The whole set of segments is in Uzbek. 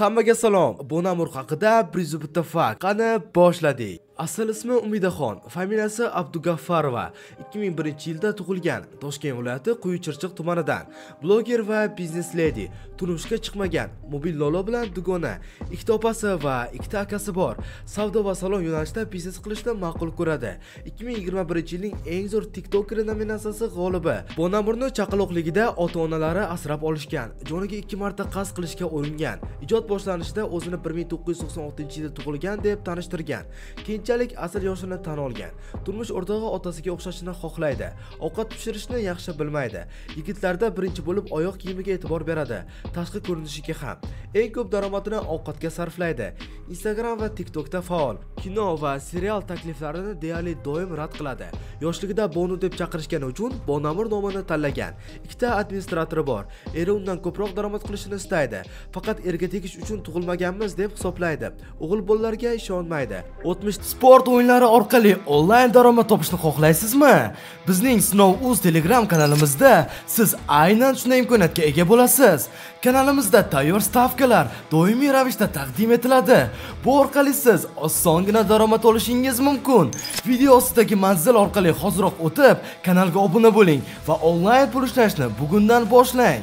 Hammaga salom. Bonamur haqida bitta fakt. Qani boshladik. Asl ismi Umidaxon, familiyasi Abdugaffarova. 2001-yilda tug'ilgan. Toshkent viloyati Quyichirchiq tumanidan. Bloger va biznes lady. Turmushga chiqmagan. Mobil lolo bilan dugona. Ikkita opasi va ikkita akasi bor. Savdo va salon yo'nalishida biznes qilishni ma'qul ko'radi. 2021-yilning eng zo'r TikToker nominatsiyasi g'olibi. Bonamurni chaqaloqligida ota-onalari asrab olishgan. Joniga 2 marta qasd qilishga uringan. Ijod boshlanishida o'zini 1996-yilda tug'ilgan deb tanishtirgan. Keyinchalik asl yoshini tan olgan. Turmush o'rtog'i otasiga o'xshashini xohlaydi. Ovqat pishirishni yaxshi bilmaydi. Yigitlarda birinchi bo'lib oyoq kiyimiga e'tibor beradi, tashqi ko'rinishiga ham. Eng ko'p daromadini ovqatga sarflaydi. Instagram va TikTokda faol. Kino va serial takliflarini deyarli doim rad qiladi. Yoshligida Bonu deb chaqirishgani uchun Bonamur nomini tanlagan. Ikkita administratori bor. Eri undan ko'proq daromad qilishini istaydi. Faqat erga tegish uchun tug'ilmaganmiz deb hisoblaydi. O'g'il bolalarga ishonmaydi. O'tmish sport o'yinlari orqali onlayn daromad topishni xohlaysizmi? Bizning Sinov.uz Telegram kanalimizda siz aynan shunday imkoniyatga ega bo'lasiz. Kanalimizda tayyor stavkalar doimiy ravishda taqdim etiladi. Bu orqali siz osongina daromad olishingiz mumkin. Video ostidagi manzil orqali hoziroq o'tib, kanalga obuna bo'ling va onlayn pul ishlashni bugundan boshlang.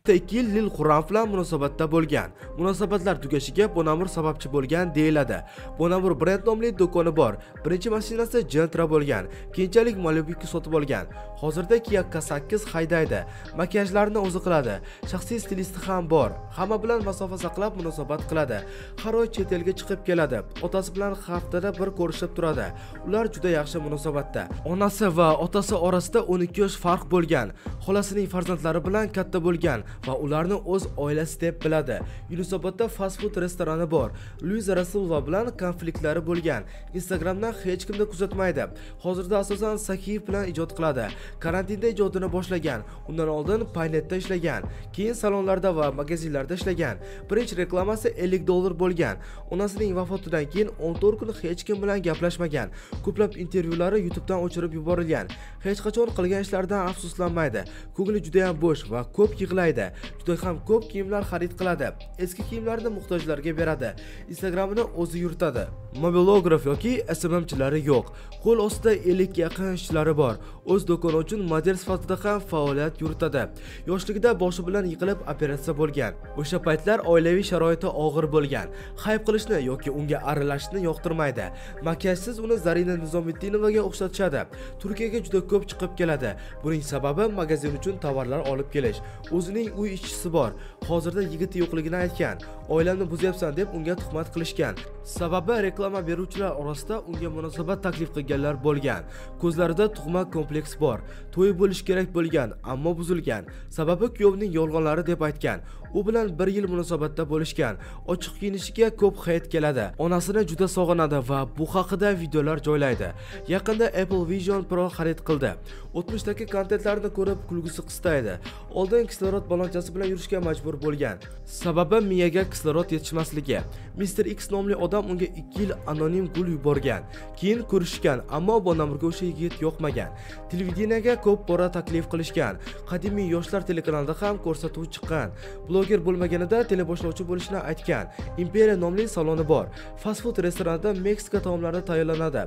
2 yil Lil Qur'on bilan munosabatda bo'lgan. Munosabatlar tugashiga Bonamur sababchi bo'lgan deyiladi. Bonamur brend nomli do'koni bor. Birinchi mashinasi Gentra bo'lgan. Keyinchalik Malibu'ni sotib olgan. Hozirda Kia K8 haydaydi. Makiyajlarni o'zi qiladi. Shaxsiy stilisti ham bor. Hamma bilan masofa saqlab munosabat qiladi. Har oy chet elga chiqib keladi. Otasi bilan haftada bir ko'rishib turadi. Ular juda yaxshi munosabatda. Onasi va otasi orasida 12 yosh farq bo'lgan. Xolasining farzandlari bilan katta bo'lgan va ularni o'z oilasi deb biladi. Yunusobodda fast food restorani bor. Luiza Rasulova bilan konfliktlari bo'lgan. Instagramdan hech kimni kuzatmaydi. Hozirda asosan Sakiyev bilan ijod qiladi. Karantinda ijodini boshlagan. Undan oldin Paynetda ishlagan. Keyin salonlarda va magazinlarda ishlagan. Birinchi reklamasi $50 bo'lgan. Onasining vafotidan keyin 14 kun hech kim bilan gaplashmagan. Ko'plab intervyulari YouTubedan o'chirib yuborilgan. Hech qachon qilgan ishlaridan afsuslanmaydi. Ko'ngli juda ham bo'sh va ko'p yig'laydi. Juda ham ko'p kiyimlar xarid qiladi. Eski kiyimlarni muhtojlarga beradi. Instagramini o'zi yuritadi. Mobilograf yoki SMMchilari yo'q. Qo'l ostida 50 ga yaqin ishchilari bor. O'z do'koni uchun model sifatida ham faoliyat yuritadi. Yoshligida boshi bilan yiqilib operatsiya bo'lgan. O'sha paytlar oilaviy sharoiti og'ir bo'lgan. Hayb qilishni yoki unga aralashishni yoqtirmaydi. Makiyajsiz uni Zarina Nizomiddinovaga o'xshatishadi. Turkiyaga juda ko'p chiqib keladi. Buning sababi magazin uchun tovarlar olib kelish. O'zining uy ishchisi bor. Hozirda yigiti yo'qligini aytgan. Oilamni buzyapsan deb unga tuhmat qilishgan. Sababi reklama beruvchilar orasida unga munosabat taklif qilganlar bo'lgan. Ko'zlarida tug'ma kompleks bor. To'y bo'lish kerak bo'lgan, ammo buzilgan. Sababi kuyovning yolg'onlari deb aytgan. U bilan 1 yil munosabatda bo'lishgan. Ochiq kiyinishiga ko'p hayt keladi. Onasini juda sog'inadi va bu haqida videolar joylaydi. Yaqinda Apple Vision Pro xarid qildi. O'tmishdagi kontentlarni ko'rib kulgusi qistaydi. Oldin kislorod balonchasi bilan yurishga majbur bo'lgan. Sababi miyaga kislorod yetishmasligi. Mr. X nomli odam unga 2 yil anonim gul yuborgan. Keyin ko'rishgan, ammo Bonamurga o'sha yigit yoqmagan. Televideniyaga ko'p bora taklif qilishgan. Qadimiy yoshlar telekanalida ham ko'rsatuv chiqqan. Bloger bo'lmaganida teleboshlovchi bo'lishini aytgan. Imperiya nomli saloni bor. Fast food restoranida Meksika taomlari tayyorlanadi.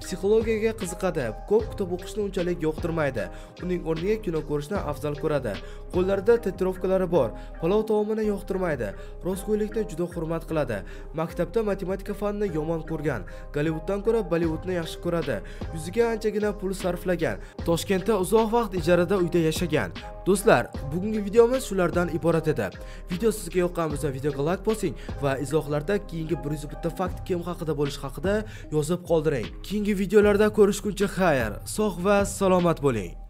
Psixologiyaga qiziqadi. Ko'p kitob o'qishni unchalik yoqtirmaydi. Uning o'rniga kino ko'rishni afzal ko'radi. Qo'llarida tatuirovkalari bor. Palov taomini yoqtirmaydi. Rostgo'ylikni juda hurmat qiladi. Maktabda matematika fanini yomon ko'rgan. Gollivuddan ko'ra Bollivudni yaxshi ko'radi. Yuziga anchagina pul sarflagan. Toshkentda uzoq vaqt ijarada uyda yashagan. Do'stlar, bugungi videomiz shulardan iborat edi. Video sizga yoqqan bo'lsa videoga like bosing va izohlarda keyingi bitta fakt kim haqida bo'lish haqida yozib qoldiring. Keyingi videolarda ko'rishguncha xayr, sog' va salomat bo'ling.